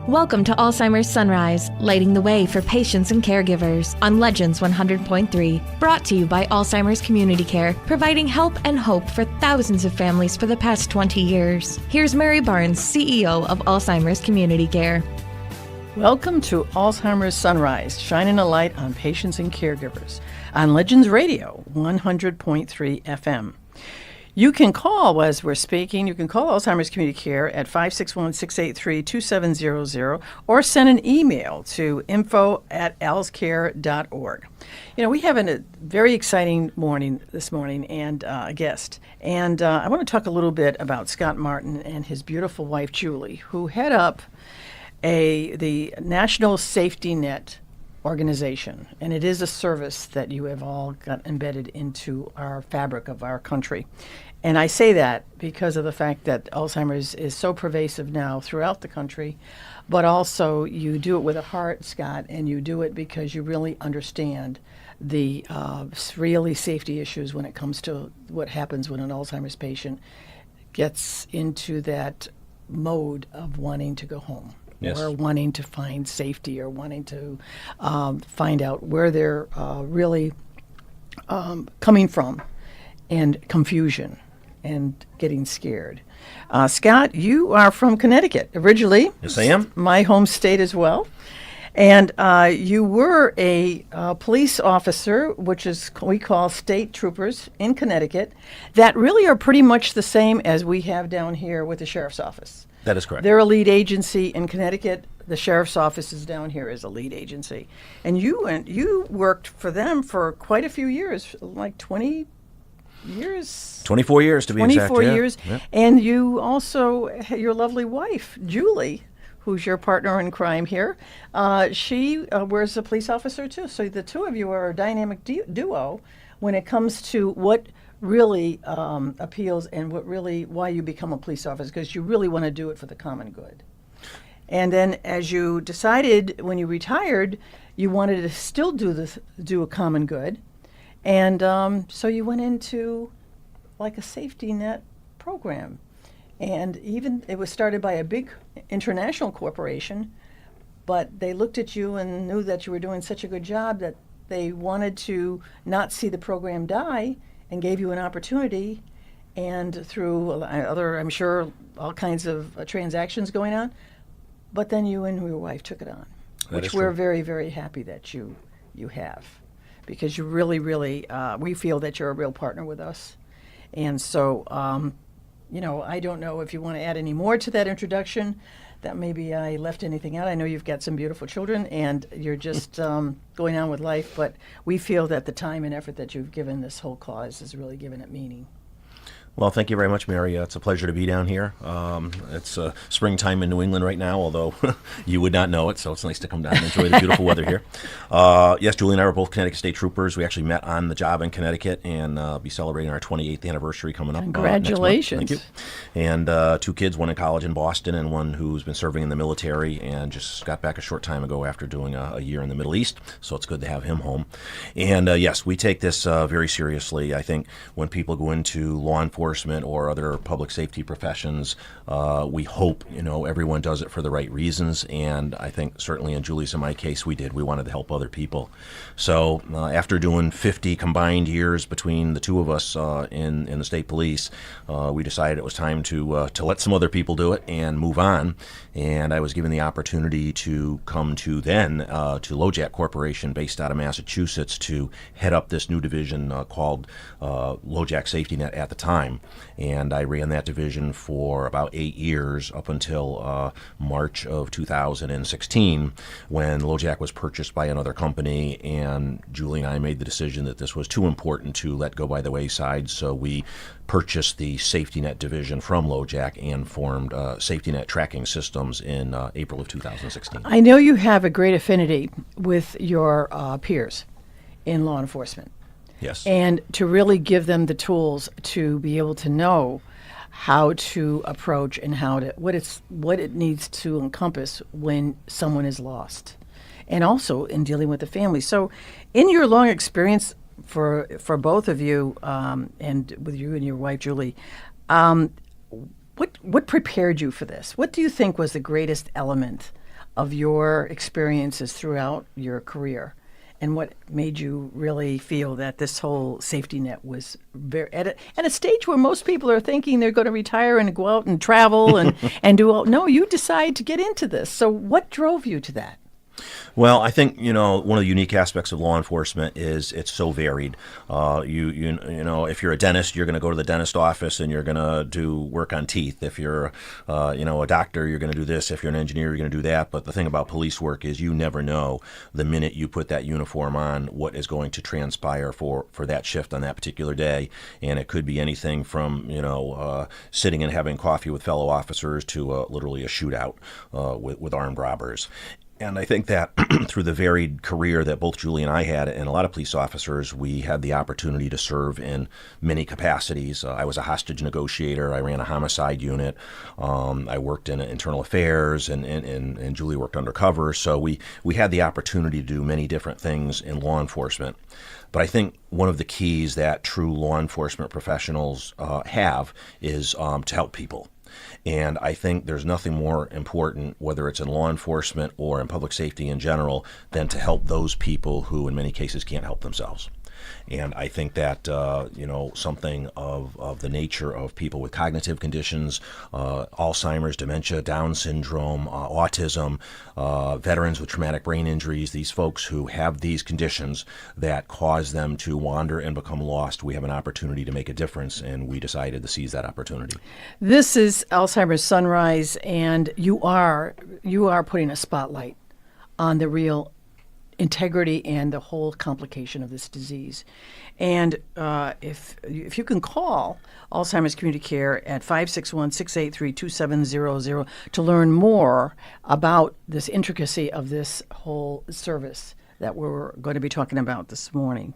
Welcome to Alzheimer's Sunrise, lighting the way for patients and caregivers on Legends 100.3. Brought to you by Alzheimer's Community Care, providing help and hope for thousands of families for the past 20 years. Here's Mary Barnes, CEO of Alzheimer's Community Care. Welcome to Alzheimer's Sunrise, shining a light on patients and caregivers on Legends Radio 100.3 FM. You can call, as we're speaking, you can call Alzheimer's Community Care at 561-683-2700 or send an email to info@alzcare.org. You know, we have a very exciting morning this morning and a guest. And I want to talk a little bit about Scott Martin and his beautiful wife, Julie, who head up the National SafetyNet organization. And it is a service that you have all got embedded into our fabric of our country. And I say that because of the fact that Alzheimer's is so pervasive now throughout the country, but also you do it with a heart, Scott, and you do it because you really understand the really safety issues when it comes to what happens when an Alzheimer's patient gets into that mode of wanting to go home. Yes. Or wanting to find safety, or wanting to find out where they're really coming from, and confusion and getting scared. Scott, you are from Connecticut originally. Yes, I am. My home state as well. And you were a police officer, which is we call state troopers in Connecticut, that really are pretty much the same as we have down here with the sheriff's office. That is correct. They're a lead agency in Connecticut. The sheriff's office is down here as a lead agency. And you worked for them for quite a few years, like 20 years? 24 years to be exact. 24 years. Yeah. And you also, your lovely wife, Julie, who's your partner in crime here, she was a police officer too. So the two of you are a dynamic duo when it comes to what really appeals and why you become a police officer, because you really want to do it for the common good. And then as you decided when you retired, you wanted to still do a common good. And so you went into like a SafetyNet program. And even it was started by a big international corporation, but they looked at you and knew that you were doing such a good job that they wanted to not see the program die, and gave you an opportunity, and through other, I'm sure, all kinds of transactions going on. But then you and your wife took it on, which we're very, very happy that you have, because you really, really, we feel that you're a real partner with us. And so, I don't know if you want to add any more to that introduction, that maybe I left anything out. I know you've got some beautiful children and you're just going on with life, but we feel that the time and effort that you've given this whole cause has really given it meaning. Well, thank you very much, Mary. It's a pleasure to be down here. It's springtime in New England right now, although you would not know it, so it's nice to come down and enjoy the beautiful weather here. Yes, Julie and I are both Connecticut State Troopers. We actually met on the job in Connecticut and be celebrating our 28th anniversary coming up. Congratulations. Next month. Thank you. And two kids, one in college in Boston and one who's been serving in the military and just got back a short time ago after doing a year in the Middle East, so it's good to have him home. And yes, we take this very seriously. I think when people go into law enforcement or other public safety professions, we hope everyone does it for the right reasons, and I think certainly in Julie's and my case we did. We wanted to help other people. So after doing 50 combined years between the two of us in the state police, we decided it was time to let some other people do it and move on. And I was given the opportunity to come to LoJack Corporation, based out of Massachusetts, to head up this new division called LoJack SafetyNet at the time. And I ran that division for about 8 years up until March of 2016, when LoJack was purchased by another company, and Julie and I made the decision that this was too important to let go by the wayside, so we purchased the SafetyNet division from LoJack and formed SafetyNet Tracking Systems in April of 2016. I know you have a great affinity with your peers in law enforcement. Yes. And to really give them the tools to be able to know how to approach and what it needs to encompass when someone is lost, and also in dealing with the family. So, in your long experience for both of you, and with you and your wife Julie, what prepared you for this? What do you think was the greatest element of your experiences throughout your career, and what made you really feel that this whole safety net was at a stage where most people are thinking they're going to retire and go out and travel and do all. No, you decide to get into this. So what drove you to that? Well, I think one of the unique aspects of law enforcement is it's so varied. If you're a dentist, you're going to go to the dentist office and you're going to do work on teeth. If you're a doctor, you're going to do this. If you're an engineer, you're going to do that. But the thing about police work is you never know the minute you put that uniform on what is going to transpire for that shift on that particular day, and it could be anything from sitting and having coffee with fellow officers to literally a shootout with armed robbers. And I think that through the varied career that both Julie and I had, and a lot of police officers, we had the opportunity to serve in many capacities. I was a hostage negotiator. I ran a homicide unit. I worked in internal affairs, and Julie worked undercover. So we had the opportunity to do many different things in law enforcement. But I think one of the keys that true law enforcement professionals have is to help people. And I think there's nothing more important, whether it's in law enforcement or in public safety in general, than to help those people who in many cases can't help themselves. And I think that, something of the nature of people with cognitive conditions, Alzheimer's, dementia, Down syndrome, autism, veterans with traumatic brain injuries, these folks who have these conditions that cause them to wander and become lost, we have an opportunity to make a difference, and we decided to seize that opportunity. This is Alzheimer's Sunrise, and you are putting a spotlight on the real integrity and the whole complication of this disease. And if you can call Alzheimer's Community Care at 561-683-2700 to learn more about this intricacy of this whole service that we're going to be talking about this morning.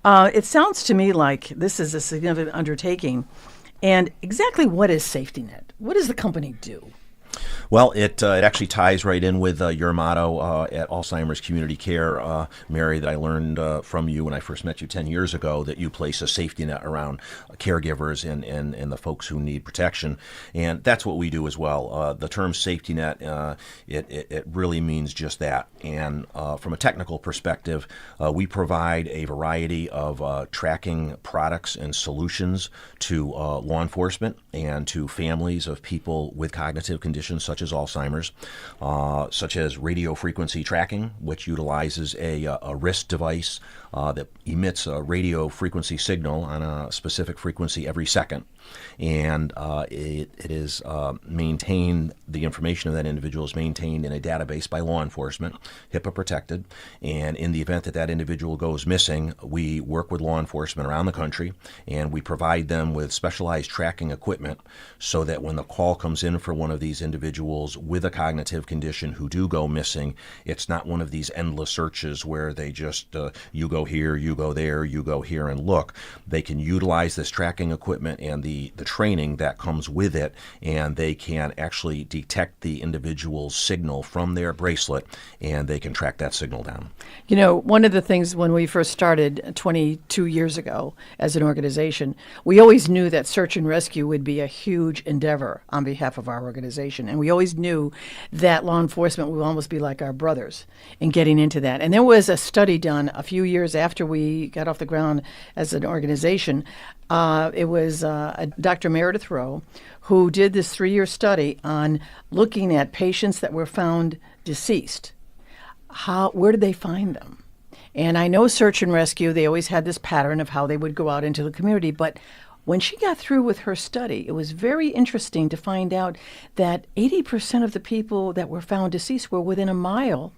It sounds to me like this is a significant undertaking. And exactly what is SafetyNet? What does the company do? Well, it actually ties right in with your motto at Alzheimer's Community Care, Mary, that I learned from you when I first met you 10 years ago, that you place a safety net around caregivers and the folks who need protection. And that's what we do as well. The term safety net, it really means just that. And from a technical perspective, we provide a variety of tracking products and solutions to law enforcement and to families of people with cognitive conditions such as Alzheimer's, such as radio frequency tracking, which utilizes a wrist device that emits a radio frequency signal on a specific frequency every second. And it is maintained, the information of that individual is maintained in a database by law enforcement, HIPAA protected. And in the event that that individual goes missing, we work with law enforcement around the country, and we provide them with specialized tracking equipment so that when the call comes in for one of these individuals with a cognitive condition who do go missing, it's not one of these endless searches where they just, you go here, you go there, you go here and look. They can utilize this tracking equipment and the training that comes with it, and they can actually detect the individual's signal from their bracelet, and they can track that signal down. You know, one of the things when we first started 22 years ago as an organization, we always knew that search and rescue would be a huge endeavor on behalf of our organization. And we always knew that law enforcement would almost be like our brothers in getting into that. And there was a study done a few years after we got off the ground as an organization. It was Dr. Meredith Rowe who did this 3-year study on looking at patients that were found deceased. Where did they find them? And I know search and rescue, they always had this pattern of how they would go out into the community. But when she got through with her study, it was very interesting to find out that 80% of the people that were found deceased were within a mile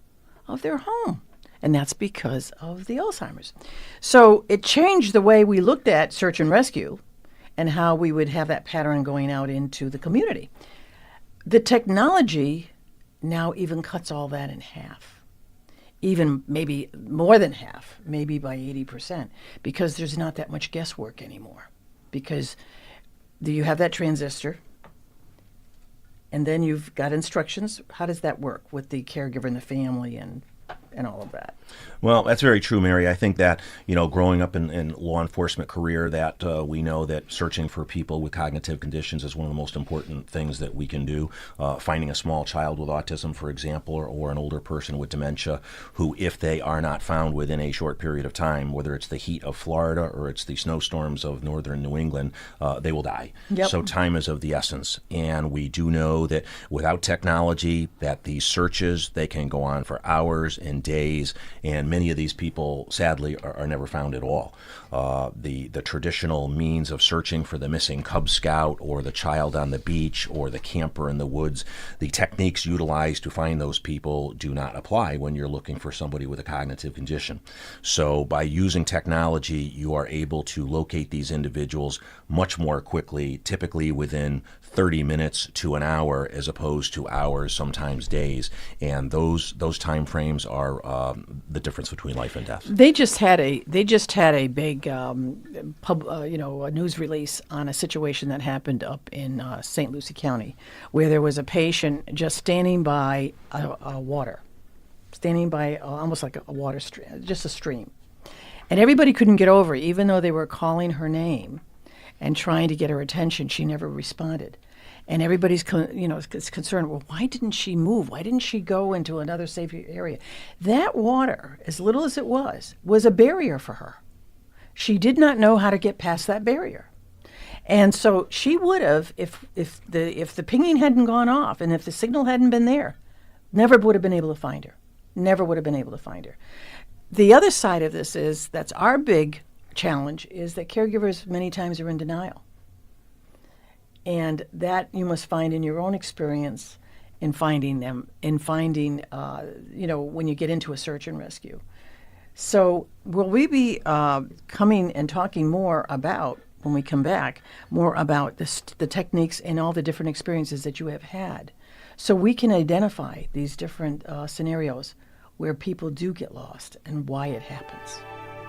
of their home. And that's because of the Alzheimer's. So it changed the way we looked at search and rescue and how we would have that pattern going out into the community. The technology now even cuts all that in half, even maybe more than half, maybe by 80%, because there's not that much guesswork anymore. Because you have that transistor, and then you've got instructions. How does that work with the caregiver and the family and and all of that. Well, that's very true, Mary. I think that, growing up in law enforcement career, that we know that searching for people with cognitive conditions is one of the most important things that we can do. Finding a small child with autism, for example, or an older person with dementia who, if they are not found within a short period of time, whether it's the heat of Florida or it's the snowstorms of northern New England, they will die. Yep. So time is of the essence. And we do know that without technology, that these searches, they can go on for hours and days, and many of these people, sadly, are never found at all. The traditional means of searching for the missing Cub Scout or the child on the beach or the camper in the woods, the techniques utilized to find those people do not apply when you're looking for somebody with a cognitive condition. So by using technology, you are able to locate these individuals much more quickly, typically within 30 minutes to an hour, as opposed to hours, sometimes days. And those time frames are the difference between life and death. They just had a big a news release on a situation that happened up in St. Lucie County, where there was a patient just standing by almost like a water stream, just a stream, and everybody couldn't get over, even though they were calling her name and trying to get her attention. She never responded. And everybody's concerned, well, why didn't she move? Why didn't she go into another safe area? That water, as little as it was a barrier for her. She did not know how to get past that barrier. And so she would have, if the pinging hadn't gone off and if the signal hadn't been there, never would have been able to find her. Never would have been able to find her. The other side of this is, that's our big challenge, is that caregivers many times are in denial. And that you must find in your own experience in finding them, when you get into a search and rescue. So will we be coming and talking more about, when we come back, more about the techniques and all the different experiences that you have had, so we can identify these different scenarios where people do get lost and why it happens.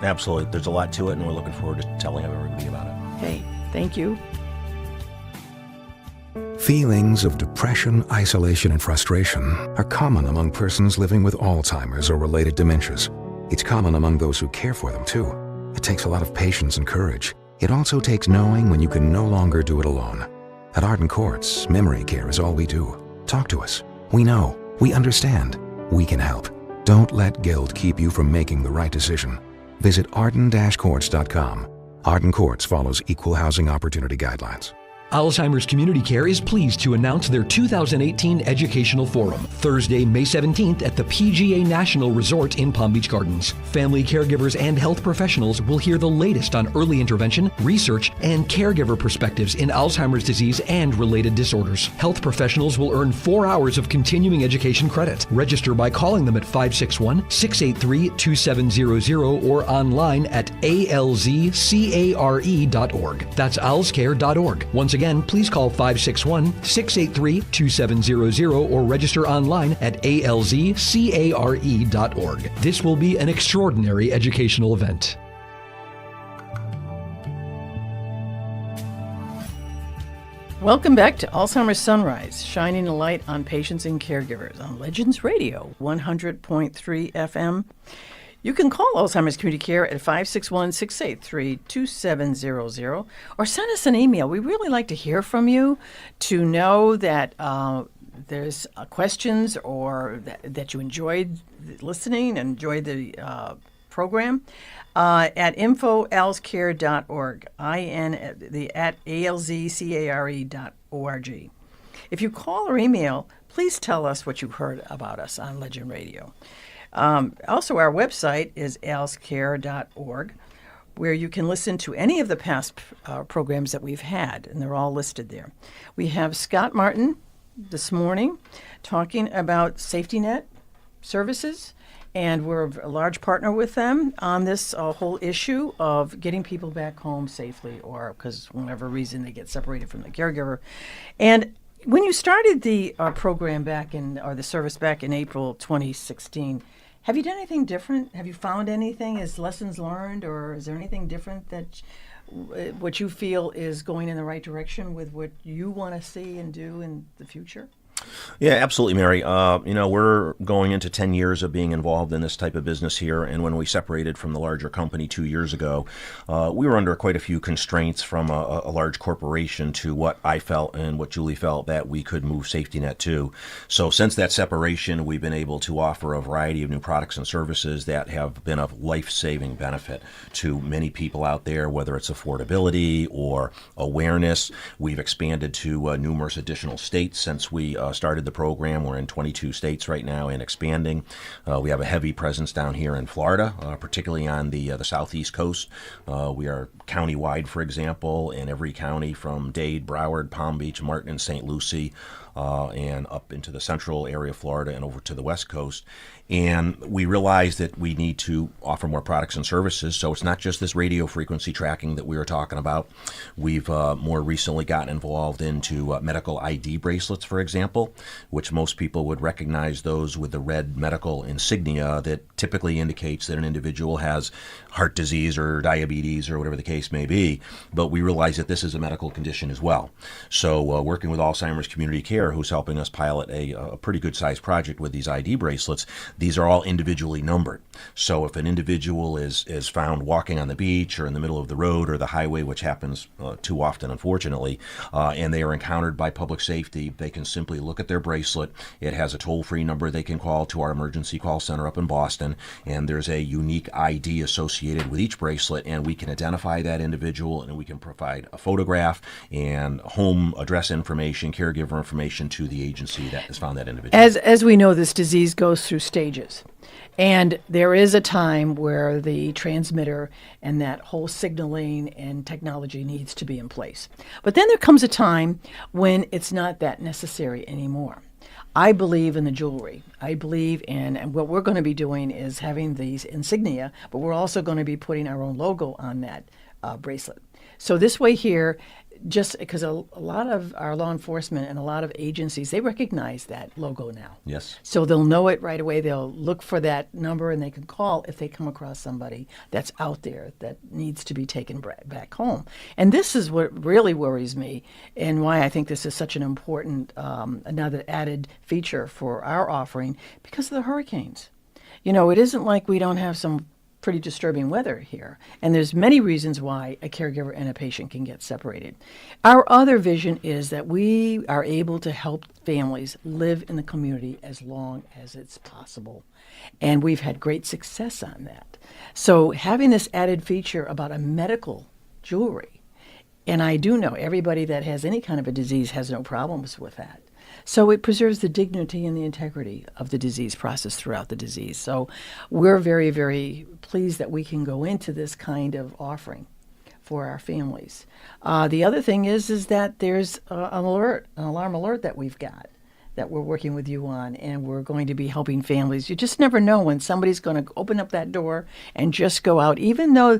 Absolutely. There's a lot to it, and we're looking forward to telling everybody about it. Okay, thank you. Feelings of depression, isolation, and frustration are common among persons living with Alzheimer's or related dementias. It's common among those who care for them, too. It takes a lot of patience and courage. It also takes knowing when you can no longer do it alone. At Arden Courts, memory care is all we do. Talk to us. We know. We understand. We can help. Don't let guilt keep you from making the right decision. Visit arden-courts.com. Arden Courts follows equal housing opportunity guidelines. Alzheimer's Community Care is pleased to announce their 2018 Educational Forum, Thursday, May 17th at the PGA National Resort in Palm Beach Gardens. Family caregivers and health professionals will hear the latest on early intervention, research, and caregiver perspectives in Alzheimer's disease and related disorders. Health professionals will earn 4 hours of continuing education credit. Register by calling them at 561-683-2700 or online at alzcare.org. That's alzcare.org. Once again, please call 561-683-2700 or register online at alzcare.org. This will be an extraordinary educational event. Welcome back to Alzheimer's Sunrise, shining a light on patients and caregivers on Legends Radio, 100.3 FM. You can call Alzheimer's Community Care at 561-683-2700 or send us an email. We really like to hear from you, to know that there's questions or that you enjoyed listening and enjoyed the program at info.alzcare.org, at alzcare.org. If you call or email, please tell us what you heard about us on Legend Radio. Also, our website is alzcare.org, where you can listen to any of the past programs that we've had, and they're all listed there. We have Scott Martin this morning talking about SafetyNet services, and we're a large partner with them on this whole issue of getting people back home safely, or because for whatever reason they get separated from the caregiver. And when you started the program the service back in April 2016, have you done anything different? Have you found anything as lessons learned, or is there anything different that what you feel is going in the right direction with what you want to see and do in the future? Yeah, absolutely, Mary. We're going into 10 years of being involved in this type of business here. And when we separated from the larger company 2 years ago, we were under quite a few constraints from a large corporation to what I felt and what Julie felt that we could move SafetyNet to. So since that separation, we've been able to offer a variety of new products and services that have been of life-saving benefit to many people out there, whether it's affordability or awareness. We've expanded to numerous additional states since we started the program. We're in 22 states right now and expanding. We have a heavy presence down here in Florida, particularly on the southeast coast. We are county-wide, for example, in every county from Dade, Broward, Palm Beach, Martin, and St. Lucie, and up into the central area of Florida and over to the west coast. And we realized that we need to offer more products and services. So it's not just this radio frequency tracking that we were talking about. We've more recently gotten involved into medical ID bracelets, for example, which most people would recognize those with the red medical insignia that typically indicates that an individual has heart disease or diabetes or whatever the case may be. But we realize that this is a medical condition as well. So working with Alzheimer's Community Care, who's helping us pilot a pretty good sized project with these ID bracelets, these are all individually numbered. So if an individual is found walking on the beach or in the middle of the road or the highway, which happens too often, unfortunately, and they are encountered by public safety, they can simply look at their bracelet. It has a toll-free number they can call to our emergency call center up in Boston, and there's a unique ID associated with each bracelet, and we can identify that individual, and we can provide a photograph and home address information, caregiver information to the agency that has found that individual. As we know, this disease goes through stages. And there is a time where the transmitter and that whole signaling and technology needs to be in place. But then there comes a time when it's not that necessary anymore. I believe in the jewelry. I believe in, and what we're going to be doing is having these insignia, but we're also going to be putting our own logo on that bracelet. So this way here, just because a lot of our law enforcement and a lot of agencies, they recognize that logo now. Yes. So they'll know it right away. They'll look for that number and they can call if they come across somebody that's out there that needs to be taken back home. And this is what really worries me and why I think this is such an important, another added feature for our offering because of the hurricanes. You know, it isn't like we don't have some pretty disturbing weather here. And there's many reasons why a caregiver and a patient can get separated. Our other vision is that we are able to help families live in the community as long as it's possible. And we've had great success on that. So having this added feature about a medical jewelry, and I do know everybody that has any kind of a disease has no problems with that. So it preserves the dignity and the integrity of the disease process throughout the disease. So we're very, very pleased that we can go into this kind of offering for our families. The other thing is that there's an alarm alert that we've got that we're working with you on, and we're going to be helping families. You just never know when somebody's going to open up that door and just go out, even though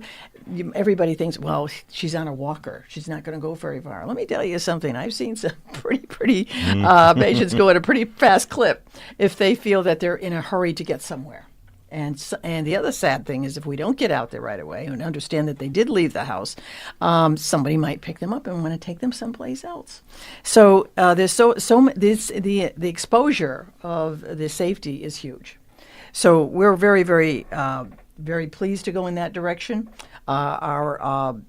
everybody thinks, well, she's on a walker. She's not going to go very far. Let me tell you something. I've seen some pretty patients go at a pretty fast clip if they feel that they're in a hurry to get somewhere. And the other sad thing is if we don't get out there right away and understand that they did leave the house, somebody might pick them up and want to take them someplace else. So the exposure of the safety is huge. So we're very, very, very pleased to go in that direction. Our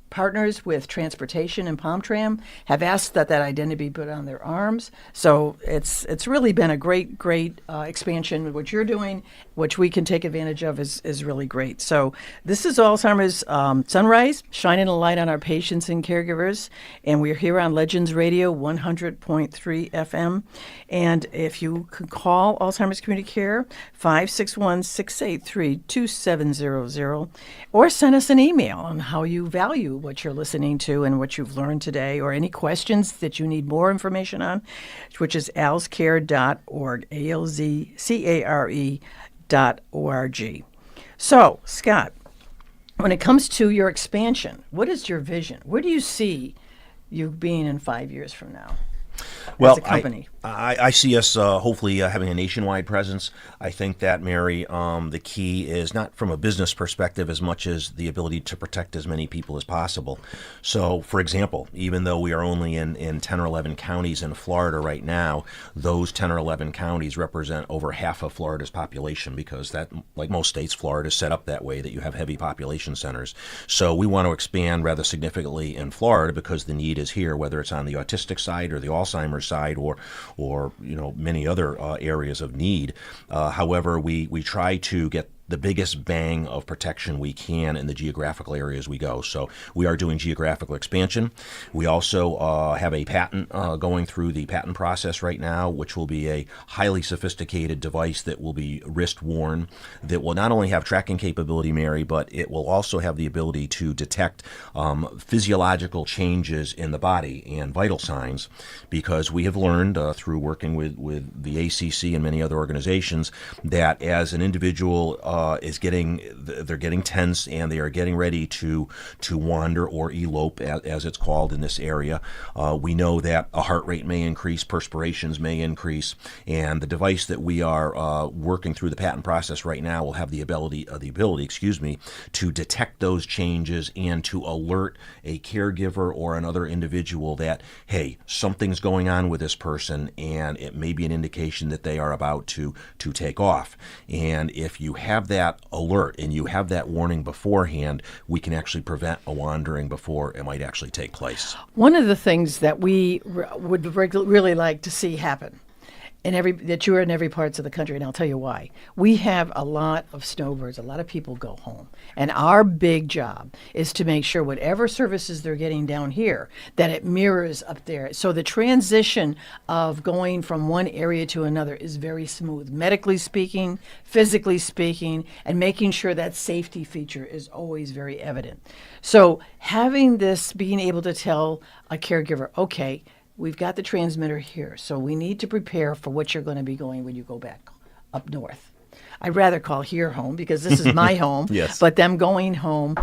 partners with transportation and PalmTram have asked that identity be put on their arms. So it's really been a great expansion. What you're doing, which we can take advantage of, is really great. So this is Alzheimer's Sunrise, shining a light on our patients and caregivers. And we're here on Legends Radio 100.3 FM. And if you could call Alzheimer's Community Care, 561-683-2700, or send us an email on how you value what you're listening to and what you've learned today, or any questions that you need more information on, which is alzcare.org, alzcare.org. So, Scott, when it comes to your expansion, what is your vision? Where do you see you being in 5 years from now? Well, as a company? I see us hopefully having a nationwide presence. I think that, Mary, the key is not from a business perspective as much as the ability to protect as many people as possible. So, for example, even though we are only in 10 or 11 counties in Florida right now, those 10 or 11 counties represent over half of Florida's population, because that, like most states, Florida is set up that way, that you have heavy population centers. So we want to expand rather significantly in Florida because the need is here, whether it's on the autistic side or the Alzheimer's side or many other areas of need. However, we try to get the biggest bang of protection we can in the geographical areas we go. So we are doing geographical expansion. We also have a patent going through the patent process right now, which will be a highly sophisticated device that will be wrist worn, that will not only have tracking capability, Mary, but it will also have the ability to detect physiological changes in the body and vital signs, because we have learned through working with the ACC and many other organizations that as an individual they're getting tense and they are getting ready to wander or elope, as it's called in this area. We know that a heart rate may increase, perspirations may increase, and the device that we are working through the patent process right now will have the ability, to detect those changes and to alert a caregiver or another individual that, hey, something's going on with this person, and it may be an indication that they are about to take off. And if you have that alert and you have that warning beforehand, we can actually prevent a wandering before it might actually take place. One of the things that we would really like to see happen that you are in every parts of the country, and I'll tell you why. We have a lot of snowbirds. A lot of people go home, and our big job is to make sure whatever services they're getting down here, that it mirrors up there. So the transition of going from one area to another is very smooth, medically speaking, physically speaking, and making sure that safety feature is always very evident. So having this, being able to tell a caregiver, okay, we've got the transmitter here, so we need to prepare for what you're going to be going when you go back up north. I'd rather call here home because this is my home, yes. But them going home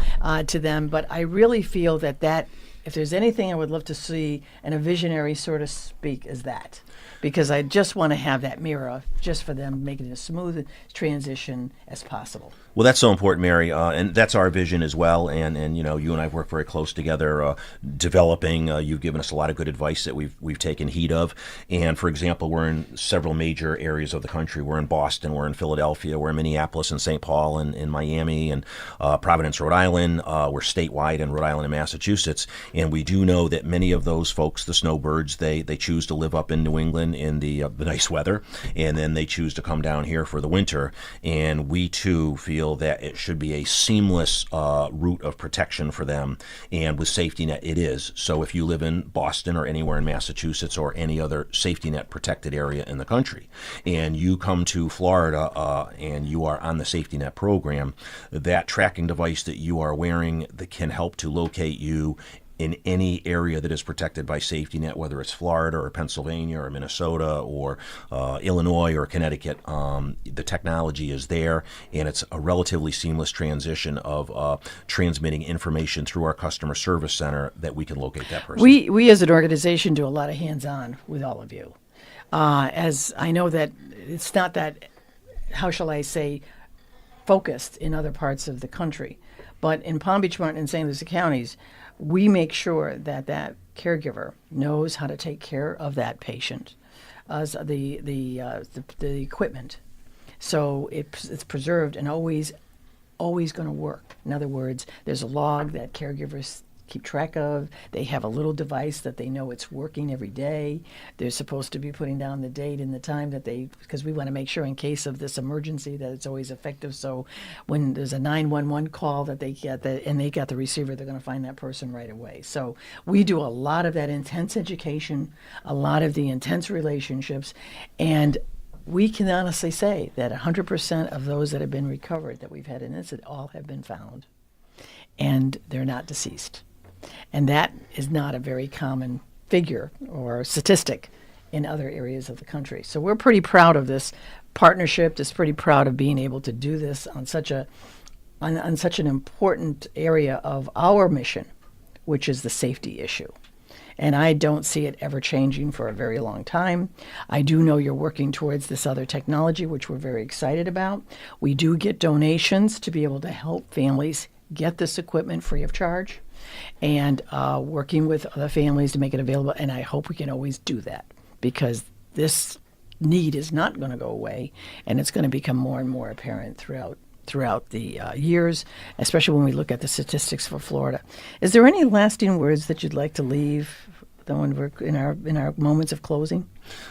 to them. But I really feel that if there's anything I would love to see in a visionary, so to speak, is that. Because I just want to have that mirror just for them, making it a smooth transition as possible. Well, that's so important, Mary, and that's our vision as well. And you and I have worked very close together, developing. You've given us a lot of good advice that we've taken heed of. And for example, we're in several major areas of the country. We're in Boston, we're in Philadelphia, we're in Minneapolis and St. Paul, and in Miami and Providence, Rhode Island. We're statewide in Rhode Island and Massachusetts. And we do know that many of those folks, the snowbirds, they choose to live up in New England in the nice weather, and then they choose to come down here for the winter. And we too feel that it should be a seamless route of protection for them, and with SafetyNet it is. So if you live in Boston or anywhere in Massachusetts or any other SafetyNet protected area in the country, and you come to Florida and you are on the SafetyNet program, that tracking device that you are wearing that can help to locate you in any area that is protected by SafetyNet, whether it's Florida or Pennsylvania or Minnesota or Illinois or Connecticut. The technology is there, and it's a relatively seamless transition of transmitting information through our customer service center that we can locate that person. We as an organization do a lot of hands-on with all of you. As I know that it's not that, how shall I say, focused in other parts of the country, but in Palm Beach, Martin, and St. Lucie counties, we make sure that that caregiver knows how to take care of that patient, the equipment, so it's preserved and always going to work. In other words, there's a log that caregivers keep track of. They have a little device that they know it's working every day. They're supposed to be putting down the date and the time that because we want to make sure in case of this emergency that it's always effective. So when there's a 911 call that they get and they got the receiver, they're going to find that person right away. So we do a lot of that intense education, a lot of the intense relationships, and we can honestly say that 100% of those that have been recovered that we've had in this, all have been found, and they're not deceased. And that is not a very common figure or statistic in other areas of the country. So we're pretty proud of this partnership, just pretty proud of being able to do this on such an important area of our mission, which is the safety issue. And I don't see it ever changing for a very long time. I do know you're working towards this other technology, which we're very excited about. We do get donations to be able to help families get this equipment free of charge, and working with other families to make it available. And I hope we can always do that, because this need is not going to go away, and it's going to become more and more apparent throughout the years, especially when we look at the statistics for Florida. Is there any lasting words that you'd like to leave when we're in our moments of closing?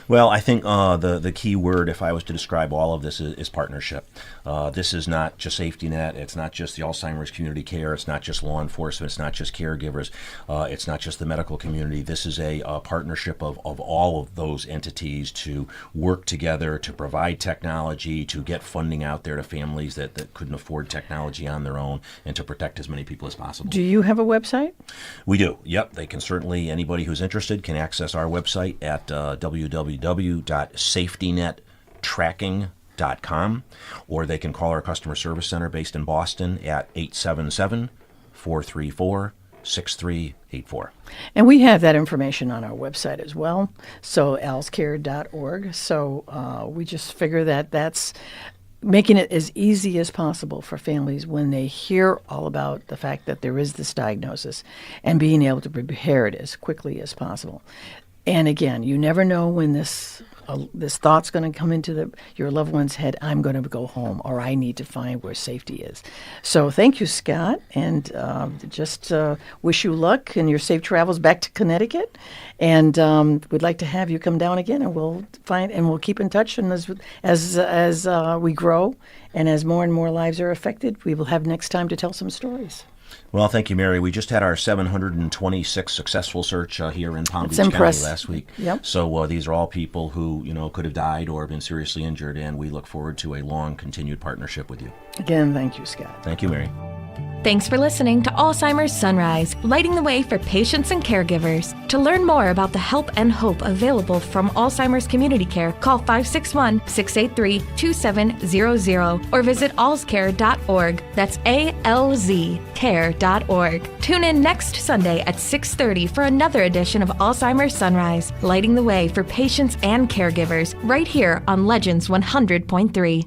Well, I think the key word, if I was to describe all of this, is partnership. This is not just SafetyNet. It's not just the Alzheimer's community care. It's not just law enforcement. It's not just caregivers. It's not just the medical community. This is a partnership of all of those entities to work together to provide technology, to get funding out there to families that couldn't afford technology on their own, and to protect as many people as possible. Do you have a website? We do. Yep. They can certainly, anybody who's interested can access our website at www.safetynettracking.com, or they can call our customer service center based in Boston at 877-434-6384. And we have that information on our website as well, so alzcare.org. So we just figure that that's making it as easy as possible for families when they hear all about the fact that there is this diagnosis, and being able to prepare it as quickly as possible. And again, you never know when this thought's going to come into your loved one's head. I'm going to go home, or I need to find where safety is. So thank you, Scott, and just wish you luck in your safe travels back to Connecticut. And we'd like to have you come down again, and we'll keep in touch. And as we grow, and as more and more lives are affected, we will have next time to tell some stories. Well, thank you, Mary. We just had our 726 successful search here in Palm Beach That's County impressive. last week. Yep. So these are all people who, could have died or been seriously injured, and we look forward to a long, continued partnership with you. Again, thank you, Scott. Thank you, Mary. Thanks for listening to Alzheimer's Sunrise, lighting the way for patients and caregivers. To learn more about the help and hope available from Alzheimer's Community Care, call 561-683-2700 or visit alzcare.org. That's ALZcare.org. Tune in next Sunday at 6:30 for another edition of Alzheimer's Sunrise, lighting the way for patients and caregivers, right here on Legends 100.3.